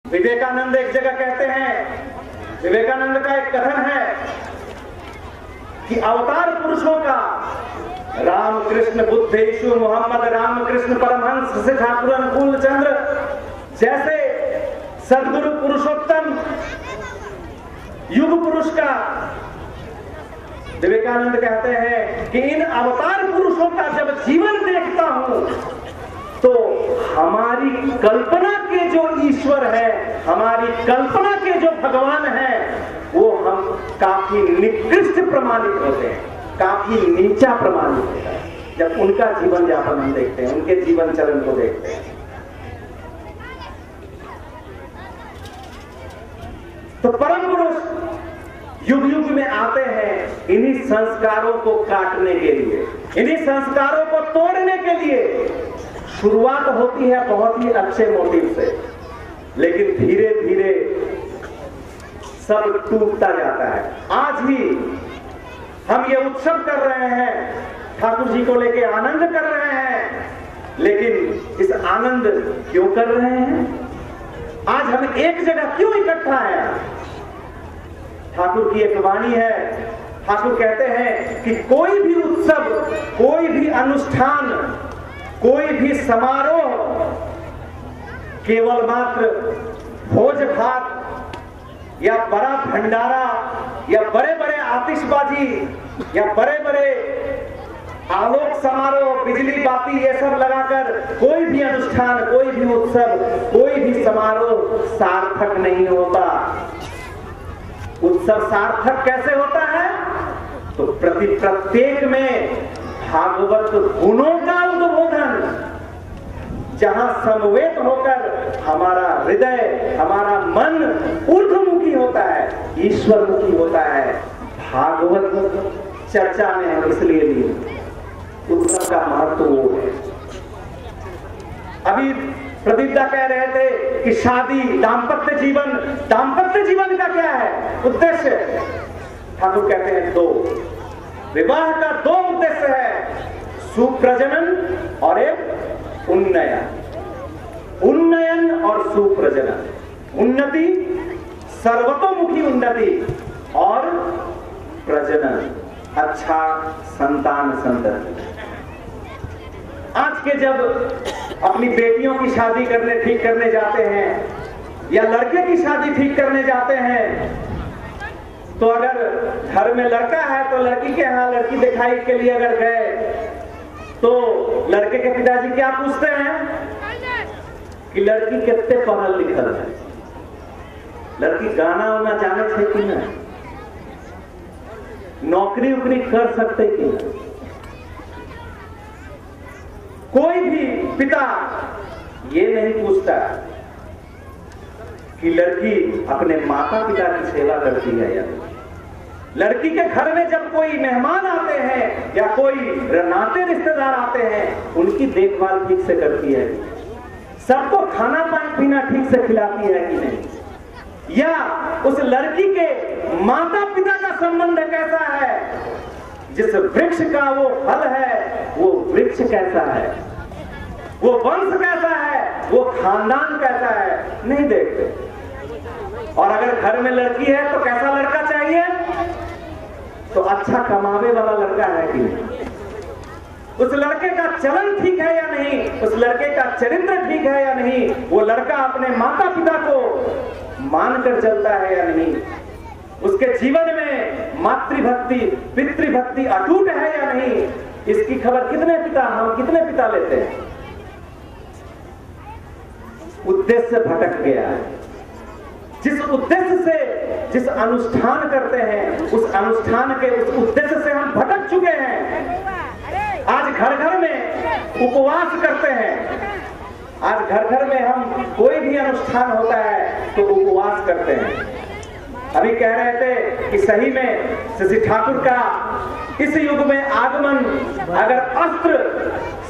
विवेकानंद एक जगह कहते हैं, विवेकानंद का एक कथन है कि अवतार पुरुषों का रामकृष्ण बुद्ध यीशु मोहम्मद रामकृष्ण परमहंस से ठाकुर अनुकूल चंद्र जैसे सदगुरु पुरुषोत्तम युग पुरुष का, विवेकानंद कहते हैं कि इन अवतार पुरुषों का जब जीवन देखता हूं तो हमारी कल्पना के जो ईश्वर है, हमारी कल्पना के जो भगवान है, वो हम काफी निकृष्ट प्रमाणित होते हैं, काफी नीचा प्रमाणित होता है जब उनका जीवन यापन हम देखते हैं, उनके जीवन चरण को देखते हैं। तो परम पुरुष युग युग में आते हैं इन्हीं संस्कारों को काटने के लिए, इन्हीं संस्कारों को तोड़ने के लिए। शुरुआत होती है बहुत ही अच्छे मोटिव से, लेकिन धीरे धीरे सब टूटता जाता है। आज ही हम ये उत्सव कर रहे हैं, ठाकुर जी को लेके आनंद कर रहे हैं, लेकिन इस आनंद क्यों कर रहे हैं? आज हम एक जगह क्यों इकट्ठा हैं? ठाकुर की एक वाणी है, ठाकुर कहते हैं कि कोई भी उत्सव, कोई भी अनुष्ठान, कोई भी समारोह केवल मात्र भोज भात या बड़ा भंडारा या बड़े बड़े आतिशबाजी या बड़े बड़े आलोक समारोह, बिजली बाती ये सब लगाकर कोई भी अनुष्ठान, कोई भी उत्सव, कोई भी समारोह सार्थक नहीं होता। उत्सव सार्थक कैसे होता है? तो प्रत्येक में भागवत गुणों का उद्बोधन, जहां समवेत होकर हमारा हृदय, हमारा मन ऊर्ध्वमुखी होता है, ईश्वरमुखी होता है। भागवत चर्चा में हम इसलिए लिए उत्सव का महत्व वो है। अभी प्रदीपदा कह रहे थे कि शादी, दाम्पत्य जीवन का क्या है उद्देश्य? ठाकुर कहते हैं दो, विवाह का दो उद्देश्य है, सुप्रजनन और एक उन्नयन। उन्नयन और सुप्रजनन, उन्नति, सर्वतोमुखी उन्नति और प्रजनन, अच्छा संतान संतति। आज के जब अपनी बेटियों की शादी ठीक करने जाते हैं या लड़के की शादी ठीक करने जाते हैं, तो अगर घर में लड़का है तो लड़की के यहाँ लड़की दिखाई के लिए अगर गए तो लड़के के पिताजी क्या पूछते हैं कि लड़की कितने पढ़ल लिखल है, लड़की गाना वाना जाने थे कि नहीं, नौकरी उकरी कर सकते कि नहीं। कोई भी पिता ये नहीं पूछता कि लड़की अपने माता पिता की सेवा करती है या नहीं। लड़की के घर में जब कोई मेहमान आते हैं या कोई नाते रिश्तेदार आते हैं, उनकी देखभाल ठीक से करती है, सबको खाना पीना ठीक से खिलाती है कि नहीं, या उस लड़की के माता पिता का संबंध कैसा है, जिस वृक्ष का वो फल है वो वृक्ष कैसा है, वो वंश कैसा है, वो खानदान कैसा है, नहीं देखते। और अगर घर में लड़की है तो कैसा लड़का चाहिए? तो अच्छा कमावे वाला लड़का है कि नहीं, उस लड़के का चलन ठीक है या नहीं, उस लड़के का चरित्र ठीक है या नहीं, वो लड़का अपने माता पिता को मानकर चलता है या नहीं, उसके जीवन में मातृभक्ति पितृभक्ति अटूट है या नहीं, इसकी खबर कितने पिता लेते हैं? उद्देश्य भटक गया है। जिस उद्देश्य से जिस अनुष्ठान करते हैं, उस अनुष्ठान के उस उद्देश्य से हम भटक चुके हैं। आज घर घर में उपवास करते हैं, आज घर घर में हम कोई भी अनुष्ठान होता है तो उपवास करते हैं। अभी कह रहे थे कि सही में श्री ठाकुर का इस युग में आगमन, अगर अस्त्र,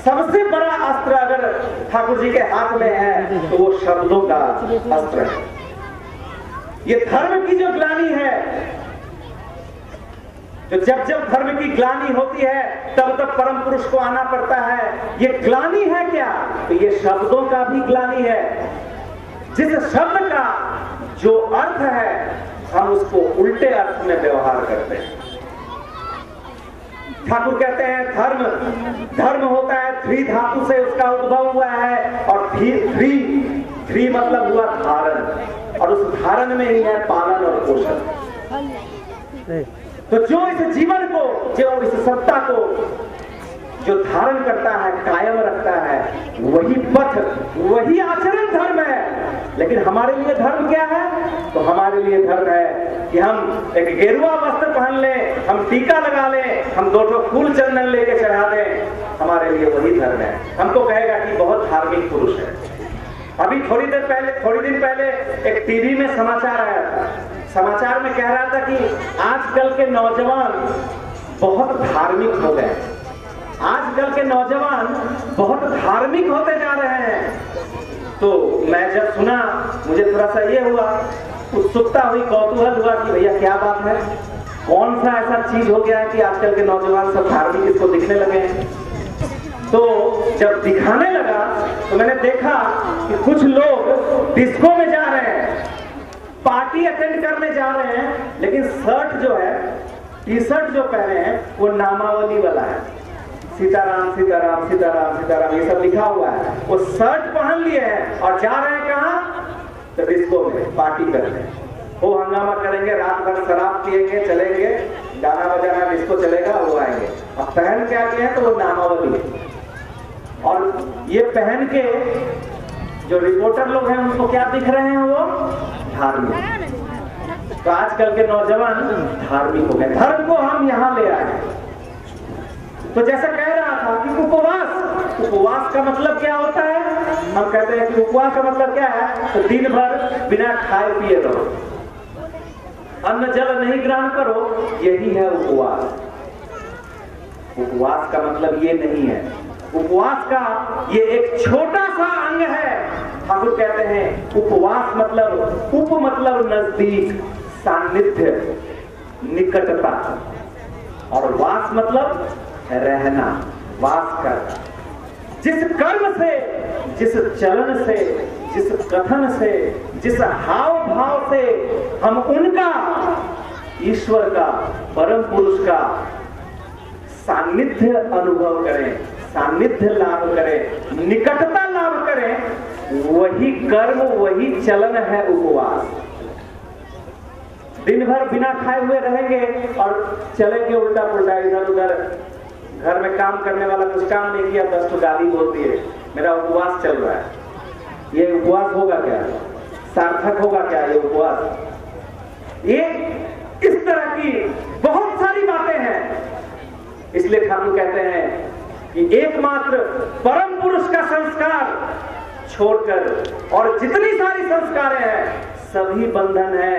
सबसे बड़ा अस्त्र अगर ठाकुर जी के हाथ में है तो वो शब्दों का अस्त्र है। ये धर्म की जो ग्लानि है, तो जब जब धर्म की ग्लानि होती है तब तब परम पुरुष को आना पड़ता है। ये ग्लानि है क्या? तो ये शब्दों का भी ग्लानि है। जिस शब्द का जो अर्थ है हम उसको उल्टे अर्थ में व्यवहार करते हैं। ठाकुर कहते हैं धर्म होता है ध्री धातु से उसका उद्भव हुआ है, और ध्री मतलब हुआ धारण, और उस धारण में ही है पालन और पोषण। तो जो इस जीवन को, जो इस सत्ता को जो धारण करता है, कायम रखता है, वही पथ, वही आचरण धर्म है। लेकिन हमारे लिए धर्म क्या है? तो हमारे लिए धर्म है कि हम एक गेरुआ वस्त्र पहन लें, हम टीका लगा लें, हम 2 फूल चंदन लेके चढ़ा दें, हमारे लिए वही धर्म है। हमको कहेगा कि बहुत धार्मिक पुरुष है। अभी थोड़ी दिन पहले एक टीवी में समाचार आया था। समाचार में कह रहा था कि आजकल के नौजवान बहुत धार्मिक हो गए, आजकल के नौजवान बहुत धार्मिक होते जा रहे हैं। तो मैं जब सुना, मुझे थोड़ा सा ये हुआ, उत्सुकता हुई, कौतूहल हुआ कि भैया क्या बात है, कौन सा ऐसा चीज हो गया है कि आजकल के नौजवान सब धार्मिक इसको दिखने लगे हैं। तो जब दिखाने लगा तो मैंने देखा कि कुछ लोग डिस्को में जा रहे हैं, पार्टी अटेंड करने जा रहे हैं, लेकिन शर्ट जो है, टी शर्ट जो पहने हैं वो नामावली वाला है, सीताराम सीताराम सीताराम सीताराम ये सब लिखा हुआ है। वो शर्ट पहन लिए हैं और जा रहे हैं कहाँ? तो डिस्को में पार्टी करने। वो हंगामा करेंगे, रात भर शराब पिएंगे, चलेंगे, गाना बजाना डिस्को चलेगा, वो आएंगे। अब पहन के आगे हैं तो वो नामावली, और ये पहन के जो रिपोर्टर लोग हैं उनको क्या दिख रहे हैं? वो धार्मिक। तो आजकल के नौजवान धार्मिक हो गए। धर्म को हम यहाँ ले आए। तो जैसा कह रहा था कि उपवास का मतलब क्या होता है? हम कहते हैं कि उपवास का मतलब क्या है? तो दिन भर बिना खाए पिए रहो, अन्न जल नहीं ग्रहण करो, यही है उपवास। उपवास का मतलब ये नहीं है। उपवास का ये एक छोटा सा अंग है। ठाकुर कहते हैं उपवास मतलब, उप मतलब नजदीक, सान्निध्य, निकटता, और वास मतलब रहना, वास करना। जिस कर्म से, जिस चलन से, जिस कथन से, जिस हाव भाव से हम उनका, ईश्वर का, परम पुरुष का सान्निध्य अनुभव करें, सान्निध्य लाभ करें, निकटता लाभ करें, वही कर्म, वही चलन है उपवास। दिन भर बिना खाए हुए रहेंगे और चलेंगे उल्टा पुल्टा इधर उधर, घर में काम करने वाला कुछ काम नहीं किया, 10 तो गाली बोल दिए, मेरा उपवास चल रहा है। ये उपवास होगा क्या? सार्थक होगा क्या ये उपवास? ये इस तरह की बहुत सारी बातें हैं। इसलिए ठाकुर कहते हैं कि एकमात्र परम पुरुष का संस्कार छोड़कर और जितनी सारी संस्कारें हैं सभी बंधन है।